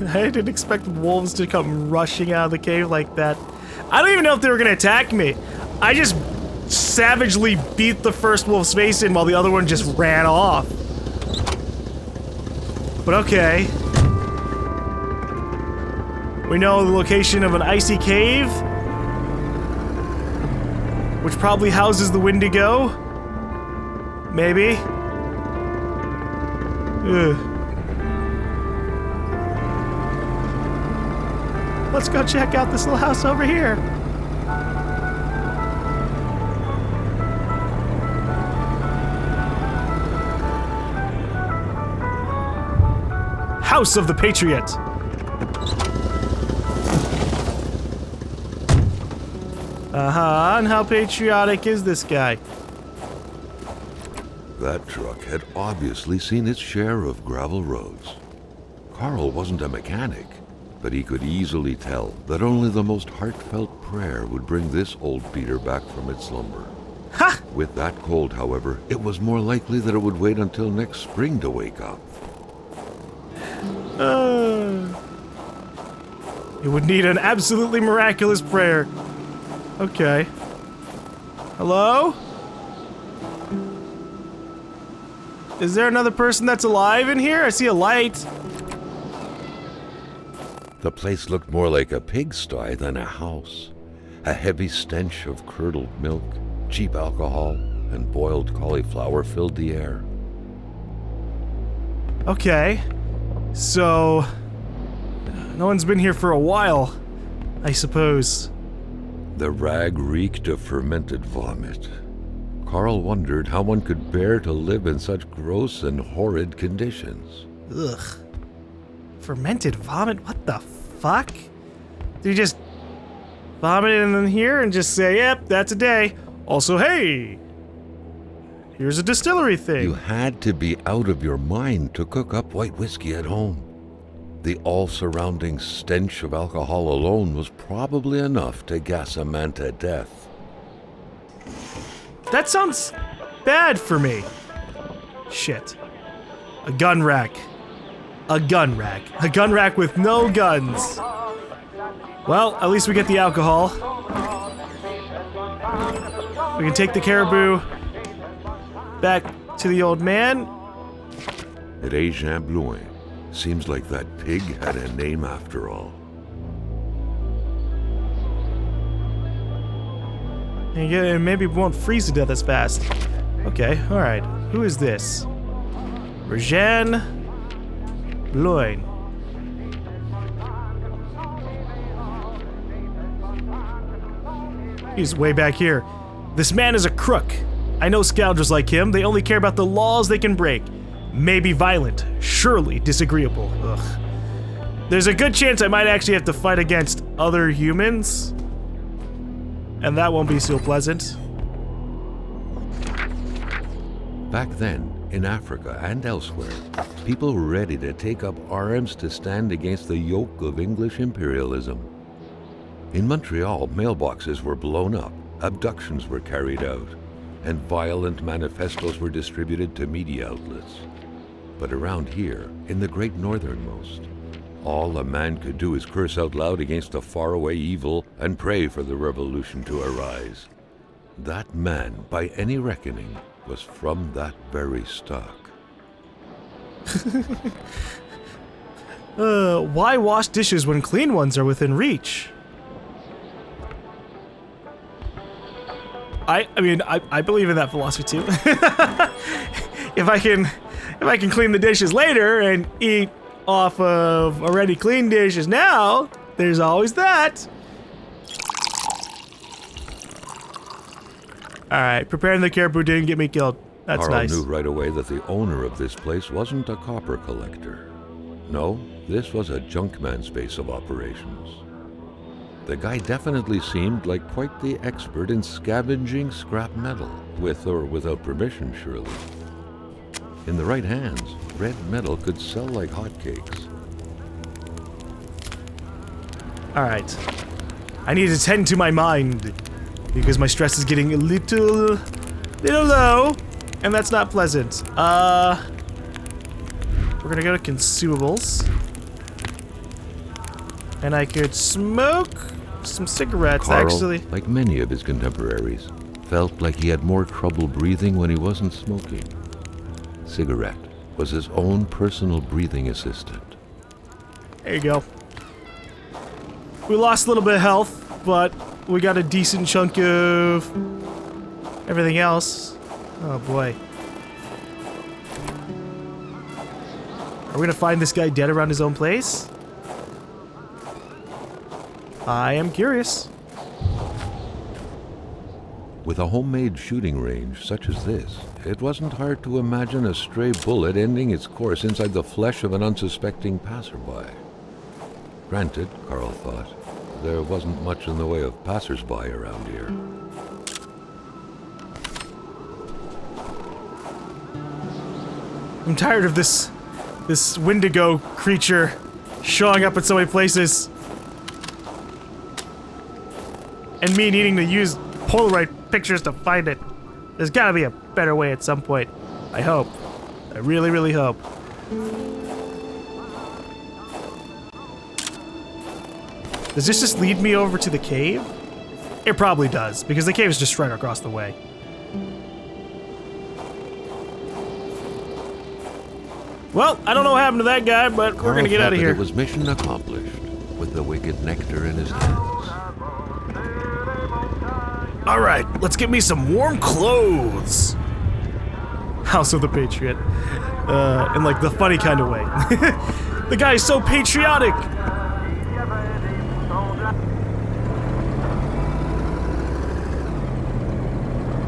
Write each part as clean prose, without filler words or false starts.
I didn't expect wolves to come rushing out of the cave like that. I don't even know if they were gonna attack me. I just savagely beat the first wolf's face in while the other one just ran off. But okay. We know the location of an icy cave, which probably houses the Wendigo. Maybe. Ugh. Let's go check out this little house over here. House of the Patriot. And how patriotic is this guy? That truck had obviously seen its share of gravel roads. Carl wasn't a mechanic, but he could easily tell that only the most heartfelt prayer would bring this old beater back from its slumber. Ha! With that cold, however, it was more likely that it would wait until next spring to wake up. It would need an absolutely miraculous prayer. Okay. Hello? Is there another person that's alive in here? I see a light. The place looked more like a pigsty than a house. A heavy stench of curdled milk, cheap alcohol, and boiled cauliflower filled the air. Okay. So... no one's been here for a while, I suppose. The rag reeked of fermented vomit. Carl wondered how one could bear to live in such gross and horrid conditions. Ugh. Fermented vomit? What the fuck? Did he just vomit it in here and just say, yep, that's a day? Also, hey, here's a distillery thing. You had to be out of your mind to cook up white whiskey at home. The all-surrounding stench of alcohol alone was probably enough to gas a man to death. That sounds bad for me. Shit. A gun rack. A gun rack. A gun rack with no guns. Well, at least we get the alcohol. We can take the caribou back to the old man. Reassembling. Seems like that pig had a name after all. And maybe we won't freeze to death as fast. Okay, alright. Who is this? Reassembling. He's way back here. This man is a crook. I know scoundrels like him. They only care about the laws they can break. Maybe violent, surely disagreeable. Ugh. There's a good chance I might actually have to fight against other humans. And that won't be so pleasant. Back then, in Africa and elsewhere, people were ready to take up arms to stand against the yoke of English imperialism. In Montreal, mailboxes were blown up, abductions were carried out, and violent manifestos were distributed to media outlets. But around here, in the great northernmost, all a man could do is curse out loud against a faraway evil and pray for the revolution to arise. That man, by any reckoning, was from that very stock. Why wash dishes when clean ones are within reach? I mean, I believe in that philosophy too. If I can clean the dishes later and eat off of already clean dishes now, there's always that. Alright, preparing the caribou didn't get me killed. That's Carl nice. knew right away that the owner of this place wasn't a copper collector. No, this was a junkman's base of operations. The guy definitely seemed like quite the expert in scavenging scrap metal, with or without permission, surely. In the right hands, red metal could sell like hotcakes. Alright. I need to tend to my mind, because my stress is getting a little low, and that's not pleasant. We're gonna go to consumables. And I could smoke some cigarettes, Carl, actually. like many of his contemporaries, felt like he had more trouble breathing when he wasn't smoking. Cigarette was his own personal breathing assistant. There you go. We lost a little bit of health, but we got a decent chunk of everything else. Oh boy. Are we gonna find this guy dead around his own place? I am curious. With a homemade shooting range such as this, it wasn't hard to imagine a stray bullet ending its course inside the flesh of an unsuspecting passerby. Granted, Carl thought, there wasn't much in the way of passersby around here. I'm tired of this Wendigo creature showing up at so many places. And me needing to use Polaroid pictures to find it. There's gotta be a better way at some point. I hope. I really, really hope. Does this just lead me over to the cave? It probably does, because the cave is just right across the way. Well, I don't know what happened to that guy, but we're gonna get out of here. It was mission accomplished, with the wicked nectar in his hands. Alright, let's get me some warm clothes. House of the Patriot. In like the funny kind of way. The guy is so patriotic.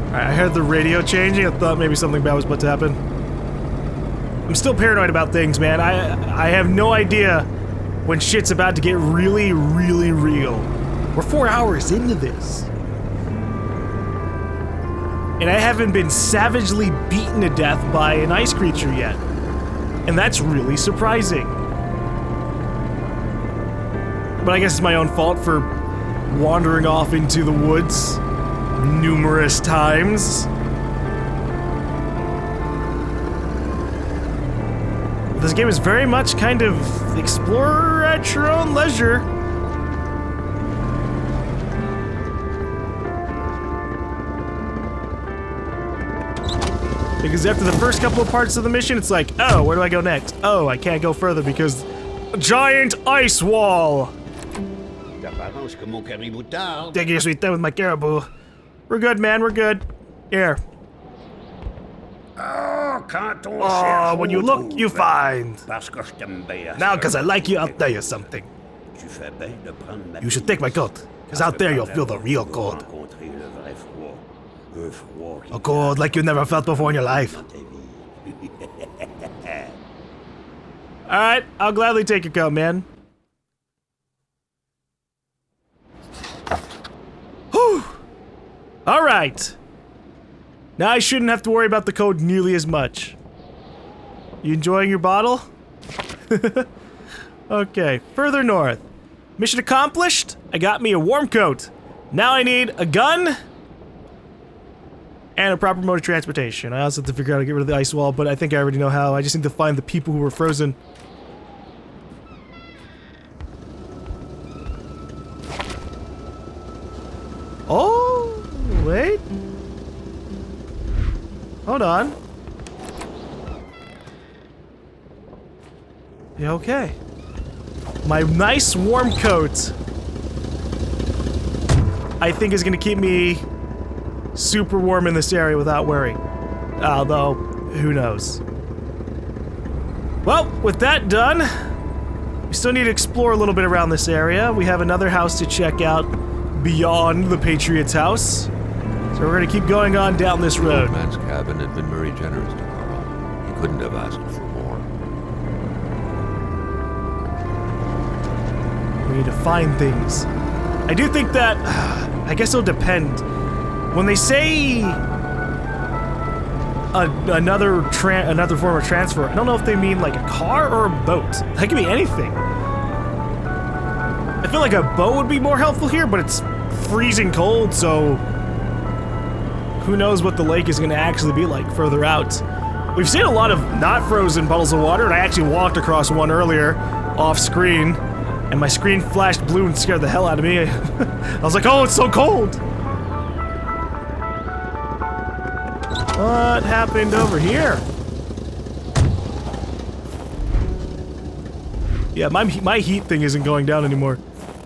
Alright, I heard the radio changing. I thought maybe something bad was about to happen. I'm still paranoid about things, man. I have no idea when shit's about to get really, really real. We're 4 hours into this. And I haven't been savagely beaten to death by an ice creature yet. And that's really surprising. But I guess it's my own fault for wandering off into the woods numerous times. This game is very much kind of explore at your own leisure. Because after the first couple of parts of the mission, it's like, oh, where do I go next? Oh, I can't go further because a giant ice wall. Taking a sweet time with my caribou. We're good, man, we're good. Here. Oh, when you look, you find. Now, because I like you, I'll tell you something. You should take my coat, because out there you'll feel the real cold. A cold like you never felt before in your life. Alright, I'll gladly take your coat, man. Whew! Alright. Now I shouldn't have to worry about the code nearly as much. You enjoying your bottle? Okay, further north. Mission accomplished. I got me a warm coat. Now I need a gun and a proper mode of transportation. I also have to figure out how to get rid of the ice wall, but I think I already know how. I just need to find the people who were frozen. Oh, wait. Hold on. Yeah, okay. My nice warm coat, I think, is gonna keep me super warm in this area without worry. Although, who knows? Well, with that done, we still need to explore a little bit around this area. We have another house to check out beyond the Patriot's house. So we're gonna keep going on down this road. The old man's cabin had been very generous to Carl. He couldn't have asked for more. We need to find things. I do think that, I guess it'll depend. When they say another form of transfer, I don't know if they mean like a car or a boat. That could be anything. I feel like a boat would be more helpful here, but it's freezing cold, so who knows what the lake is going to actually be like further out. We've seen a lot of not frozen puddles of water, and I actually walked across one earlier off screen. And my screen flashed blue and scared the hell out of me. I was like, oh, it's so cold! What happened over here? Yeah, my heat thing isn't going down anymore.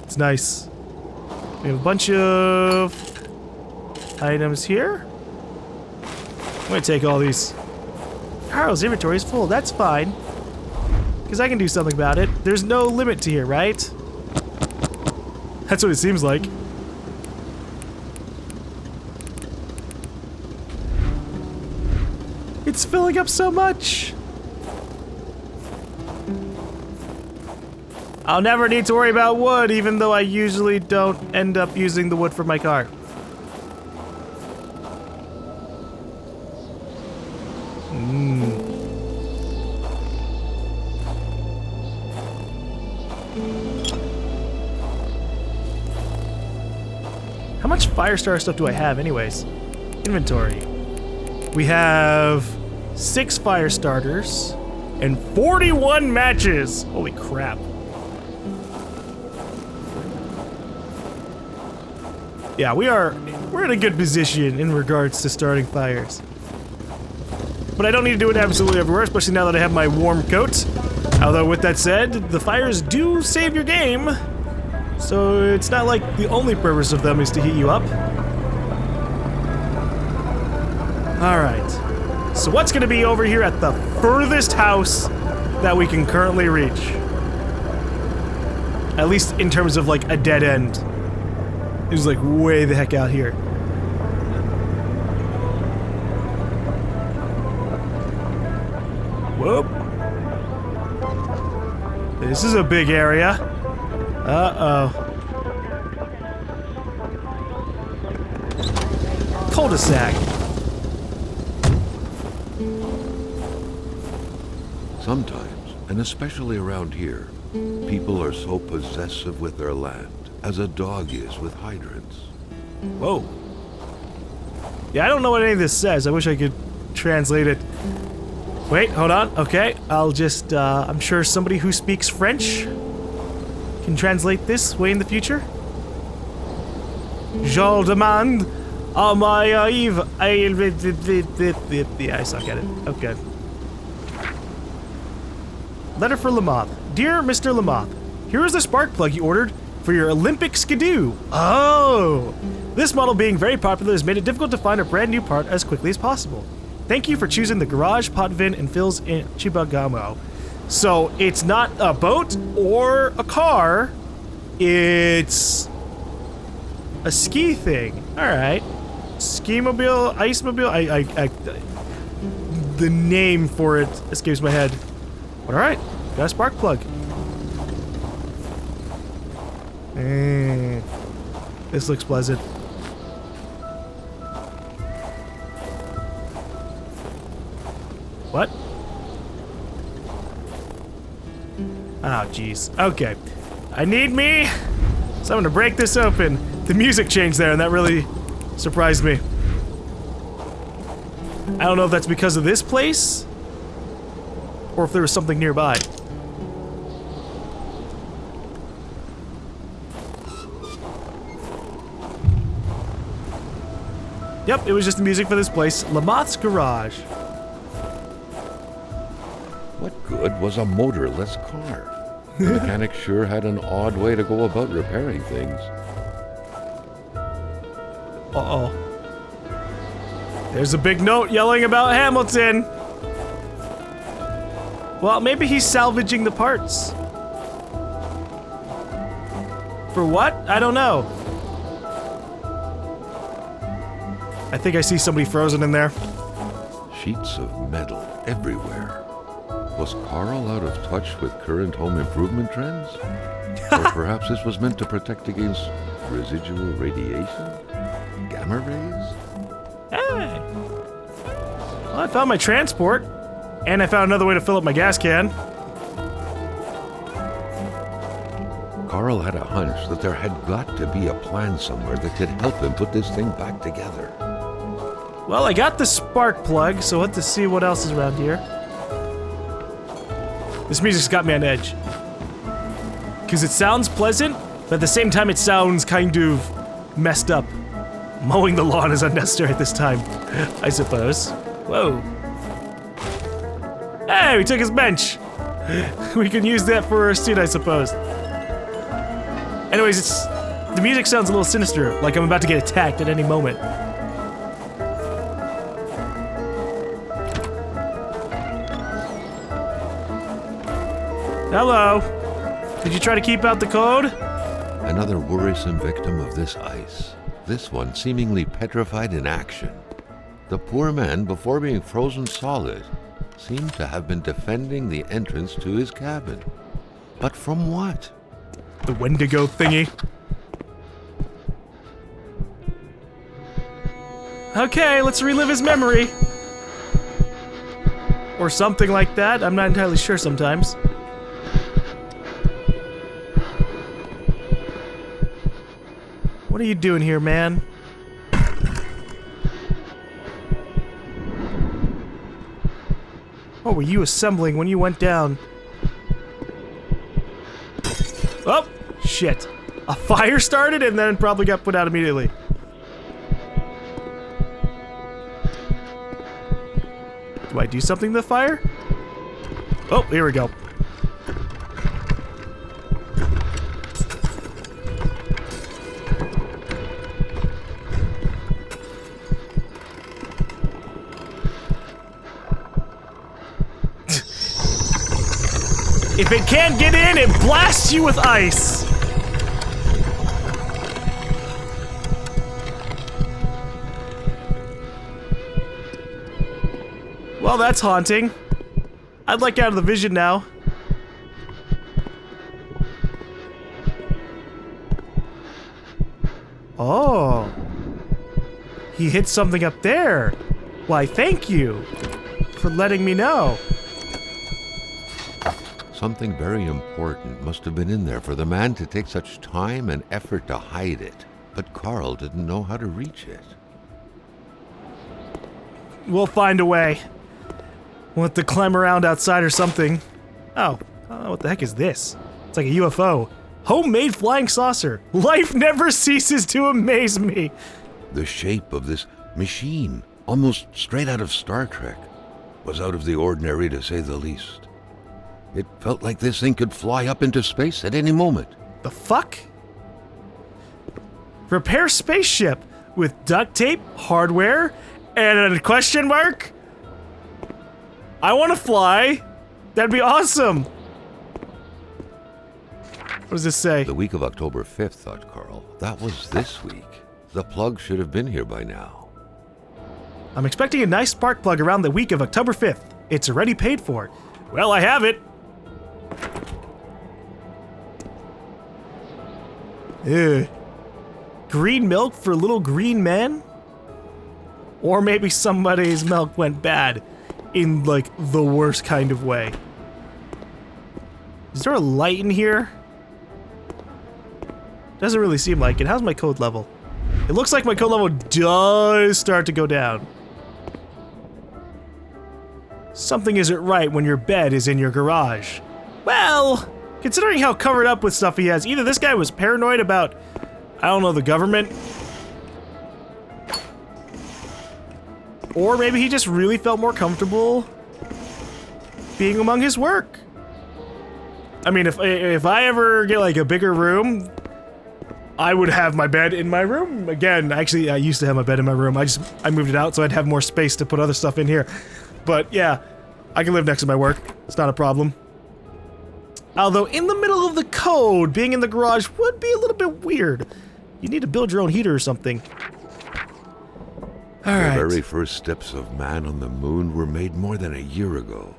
It's nice. We have a bunch of items here. I'm gonna take all these. Carl's inventory is full. That's fine. Because I can do something about it. There's no limit to here, right? That's what it seems like. It's filling up so much. I'll never need to worry about wood, even though I usually don't end up using the wood for my car. How much Firestar stuff do I have anyways? Inventory. We have 6 fire starters and 41 matches. Holy crap. Yeah, we're in a good position in regards to starting fires. But I don't need to do it absolutely everywhere, especially now that I have my warm coat. Although with that said, the fires do save your game. So it's not like the only purpose of them is to heat you up. Alright. So what's gonna be over here at the furthest house that we can currently reach? At least in terms of like a dead end. It's like way the heck out here. Whoop. This is a big area. Uh-oh. Cul-de-sac. Sometimes, and especially around here, people are so possessive with their land, as a dog is with hydrants. Whoa. Yeah, I don't know what any of this says. I wish I could translate it. Wait, hold on. Okay, I'll just, I'm sure somebody who speaks French can translate this way in the future. Je demande à my Yves. Yeah, I suck at it. Okay. Letter for Lamoth. Dear Mr. Lamoth, here is the spark plug you ordered for your Olympic Skidoo. Oh! This model being very popular has made it difficult to find a brand new part as quickly as possible. Thank you for choosing the garage, Potvin, and Phil's in Chibagamo. So, it's not a boat or a car. It's a ski thing. Alright. Ski-mobile, ice-mobile. The name for it escapes my head. But alright. Got a spark plug. This looks pleasant. What? Oh, jeez. Okay. I need me someone to break this open. The music changed there, and that really surprised me. I don't know if that's because of this place, or if there was something nearby. Yep, it was just the music for this place. Lamoth's Garage. What good was a motorless car? The mechanic sure had an odd way to go about repairing things. Uh-oh. There's a big note yelling about Hamilton. Well, maybe he's salvaging the parts. For what? I don't know. I think I see somebody frozen in there. Sheets of metal everywhere. Was Carl out of touch with current home improvement trends? Or perhaps this was meant to protect against residual radiation? Gamma rays? Hey! Well, I found my transport. And I found another way to fill up my gas can. Carl had a hunch that there had got to be a plan somewhere that could help him put this thing back together. Well, I got the spark plug, so let's see what else is around here. This music's got me on edge. Because it sounds pleasant, but at the same time it sounds kind of messed up. Mowing the lawn is unnecessary at this time, I suppose. Whoa. Hey, we took his bench. We can use that for our suit, I suppose. Anyways, the music sounds a little sinister, like I'm about to get attacked at any moment. Hello. Did you try to keep out the cold? Another worrisome victim of this ice. This one seemingly petrified in action. The poor man, before being frozen solid, seemed to have been defending the entrance to his cabin. But from what? The Wendigo thingy. Okay, let's relive his memory. Or something like that. I'm not entirely sure sometimes. What are you doing here, man? What were you assembling when you went down? Oh, shit. A fire started and then probably got put out immediately. Do I do something to the fire? Oh, here we go. If it can't get in, it blasts you with ice! Well, that's haunting. I'd like out of the vision now. Oh. He hit something up there. Why, thank you for letting me know. Something very important must have been in there for the man to take such time and effort to hide it. But Carl didn't know how to reach it. We'll find a way. We'll have to climb around outside or something. Oh, what the heck is this? It's like a UFO. Homemade flying saucer. Life never ceases to amaze me. The shape of this machine, almost straight out of Star Trek, was out of the ordinary to say the least. It felt like this thing could fly up into space at any moment. The fuck? Repair spaceship with duct tape, hardware, and a question mark? I want to fly. That'd be awesome. What does this say? The week of October 5th, thought Carl. That was this week. The plug should have been here by now. I'm expecting a nice spark plug around the week of October 5th. It's already paid for. Well, I have it. Ugh. Green milk for little green men? Or maybe somebody's milk went bad in, like, the worst kind of way. Is there a light in here? Doesn't really seem like it. How's my code level? It looks like my code level does start to go down. Something isn't right when your bed is in your garage. Well, considering how covered up with stuff he has, either this guy was paranoid about, I don't know, the government, or maybe he just really felt more comfortable being among his work. I mean, if I ever get like a bigger room, I would have my bed in my room. Again, actually, I used to have my bed in my room. I moved it out so I'd have more space to put other stuff in here. But yeah, I can live next to my work. It's not a problem. Although in the middle of the code, being in the garage would be a little bit weird. You need to build your own heater or something. All right. The very first steps of man on the moon were made more than a year ago.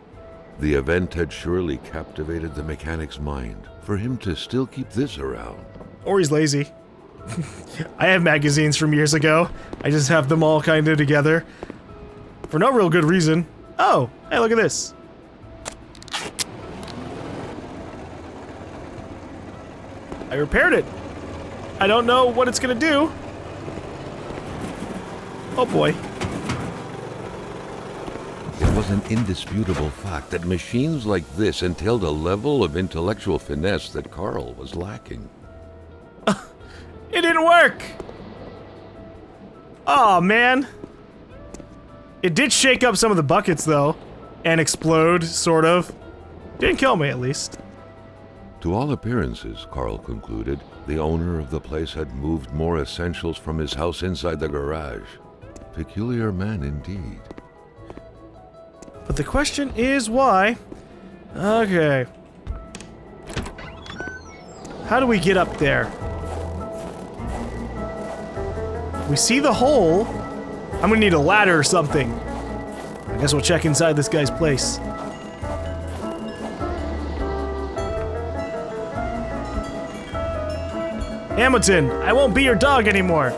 The event had surely captivated the mechanic's mind for him to still keep this around. Or he's lazy. I have magazines from years ago. I just have them all kind of together. For no real good reason. Oh, hey, look at this. I repaired it. I don't know what it's gonna do. Oh boy. It was an indisputable fact that machines like this entailed a level of intellectual finesse that Carl was lacking. It didn't work! Oh man. It did shake up some of the buckets though, and explode, sort of. Didn't kill me, at least. To all appearances, Carl concluded, the owner of the place had moved more essentials from his house inside the garage. Peculiar man indeed. But the question is why? Okay. How do we get up there? We see the hole. I'm gonna need a ladder or something. I guess we'll check inside this guy's place. Hamilton, I won't be your dog anymore.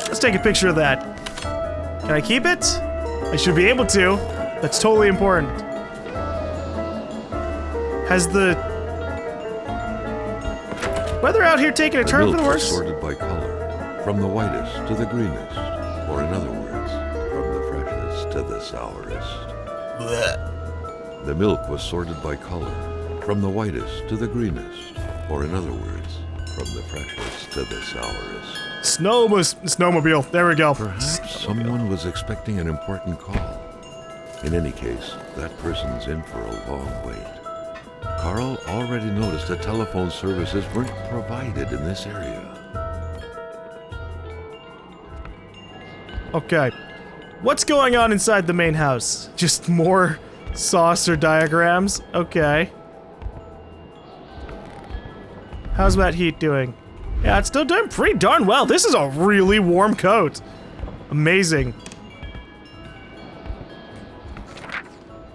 Let's take a picture of that. Can I keep it? I should be able to. That's totally important. Has the weather out here taken a turn for the milk was worse? sorted by color, from the whitest to the greenest, or in other words, from the freshest to the sourest. Blech. The milk was sorted by color, from the whitest to the greenest, or in other words, from the freshest to the sourest. Snowmobile. There we go. Perhaps someone was expecting an important call. In any case, that person's in for a long wait. Carl already noticed that telephone services weren't provided in this area. Okay. What's going on inside the main house? Just more saucer diagrams? Okay. How's that heat doing? Yeah, it's still doing pretty darn well. This is a really warm coat. Amazing.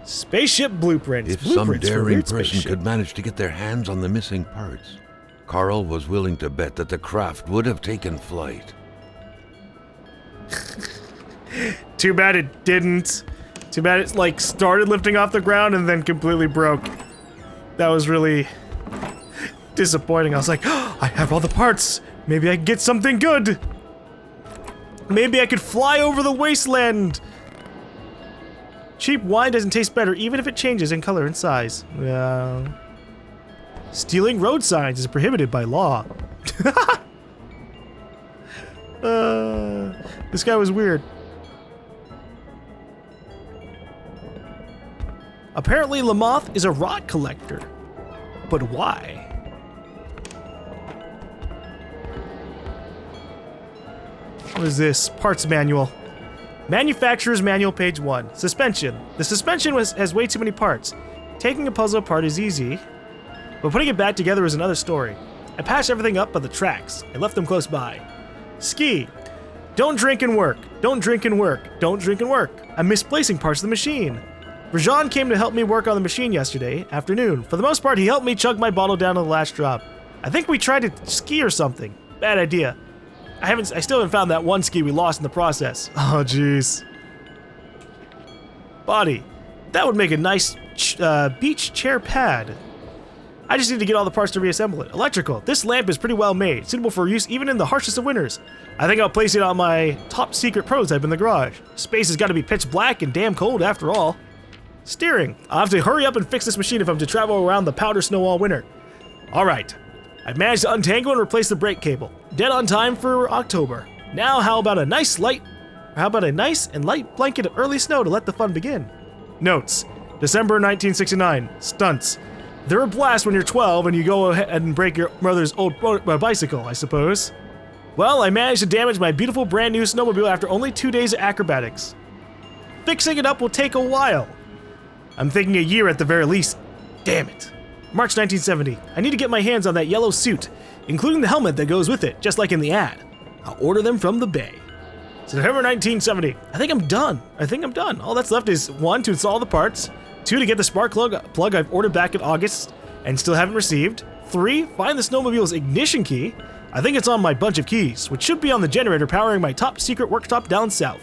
Spaceship blueprints. If some daring person could manage to get their hands on the missing parts, Carl was willing to bet that the craft would have taken flight. Too bad it didn't. Too bad it, like, started lifting off the ground and then completely broke. That was really disappointing. I was like, oh, I have all the parts. Maybe I can get something good. Maybe I could fly over the wasteland. Cheap wine doesn't taste better even if it changes in color and size. Stealing road signs is prohibited by law. This guy was weird. Apparently Lamoth is a rock collector. But why? What is this? Parts manual. Manufacturer's manual, page 1. Suspension. The suspension has way too many parts. Taking a puzzle apart is easy, but putting it back together is another story. I patched everything up but the tracks. I left them close by. Ski. Don't drink and work. Don't drink and work. Don't drink and work. I'm misplacing parts of the machine. Rajan came to help me work on the machine yesterday afternoon. For the most part, he helped me chug my bottle down to the last drop. I think we tried to ski or something. Bad idea. I still haven't found that one ski we lost in the process. Oh, jeez. Body. That would make a nice beach chair pad. I just need to get all the parts to reassemble it. Electrical. This lamp is pretty well made, suitable for use even in the harshest of winters. I think I'll place it on my top secret prototype in the garage. Space has got to be pitch black and damn cold after all. Steering. I'll have to hurry up and fix this machine if I'm to travel around the powder snow all winter. All right. I've managed to untangle and replace the brake cable. Dead on time for October. Now how about a nice and light blanket of early snow to let the fun begin? Notes. December 1969. Stunts. They're a blast when you're 12 and you go ahead and break your mother's old bicycle, I suppose. Well, I managed to damage my beautiful brand new snowmobile after only 2 days of acrobatics. Fixing it up will take a while. I'm thinking a year at the very least. Damn it. March 1970. I need to get my hands on that yellow suit, including the helmet that goes with it, just like in the ad. I'll order them from the bay. September 1970. I think I'm done. All that's left is 1, to install the parts, 2, to get the spark plug I've ordered back in August and still haven't received, 3, find the snowmobile's ignition key. I think it's on my bunch of keys, which should be on the generator powering my top secret workshop down south,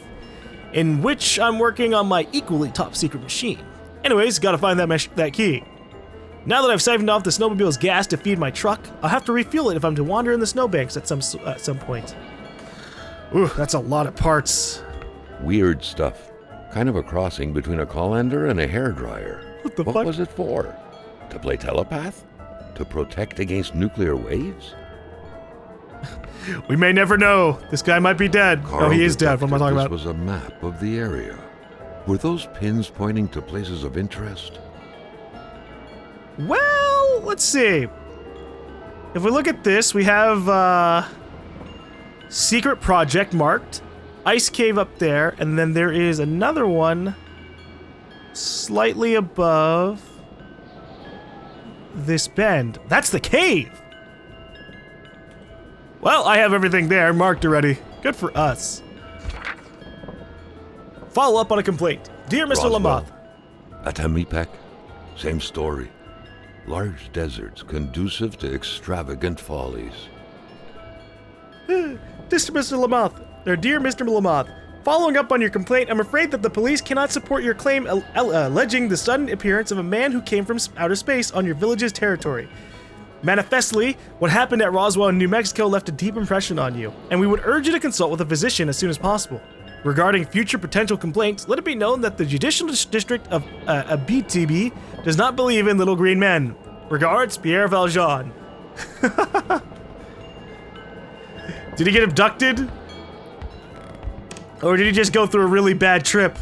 in which I'm working on my equally top secret machine. Anyways, gotta find that key. Now that I've siphoned off the snowmobile's gas to feed my truck, I'll have to refuel it if I'm to wander in the snowbanks at some point. Ooh, that's a lot of parts. Weird stuff. Kind of a crossing between a colander and a hairdryer. What the fuck? What was it for? To play telepath? To protect against nuclear waves? We may never know. This guy might be dead. Carl Oh, he is dead. What am I talking about? This was a map of the area. Were those pins pointing to places of interest? Well, let's see. If we look at this, we have secret project marked, ice cave up there, and then there is another one slightly above this bend. That's the cave. Well, I have everything there marked already. Good for us. Follow up on a complaint. Dear Mr. Lamoth. Atamipek, same story. Large deserts conducive to extravagant follies. Dear Mr. Lamoth, following up on your complaint, I'm afraid that the police cannot support your claim alleging the sudden appearance of a man who came from outer space on your village's territory. Manifestly, what happened at Roswell in New Mexico left a deep impression on you, and we would urge you to consult with a physician as soon as possible. Regarding future potential complaints, let it be known that the Judicial District of BTB does not believe in little green men. Regards, Pierre Valjean. Did he get abducted? Or did he just go through a really bad trip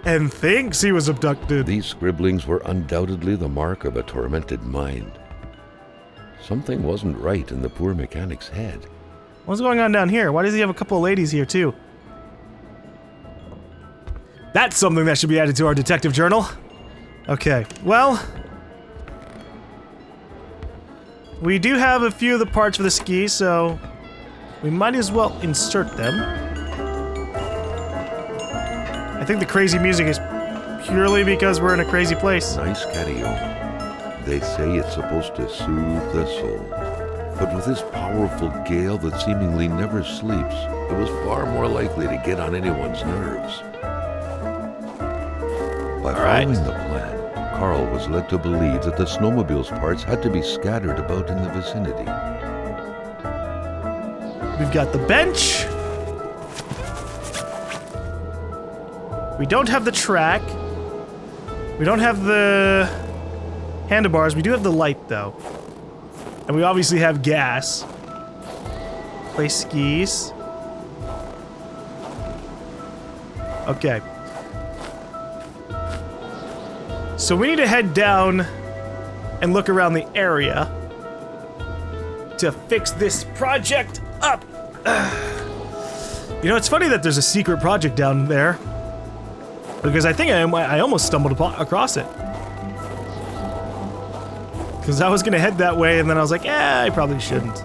and thinks he was abducted? These scribblings were undoubtedly the mark of a tormented mind. Something wasn't right in the poor mechanic's head. What's going on down here? Why does he have a couple of ladies here too? That's something that should be added to our detective journal. Okay, well, we do have a few of the parts for the ski, so we might as well insert them. I think the crazy music is purely because we're in a crazy place. Nice catio. They say it's supposed to soothe the soul. But with this powerful gale that seemingly never sleeps, it was far more likely to get on anyone's nerves. By following the plan, Carl was led to believe that the snowmobile's parts had to be scattered about in the vicinity. We've got the bench. We don't have the track. We don't have the handlebars. We do have the light, though. And we obviously have gas. Play skis. Okay. So we need to head down and look around the area to fix this project up. You know, it's funny that there's a secret project down there, because I think I almost stumbled across it. Because I was gonna head that way, and then I was like, I probably shouldn't.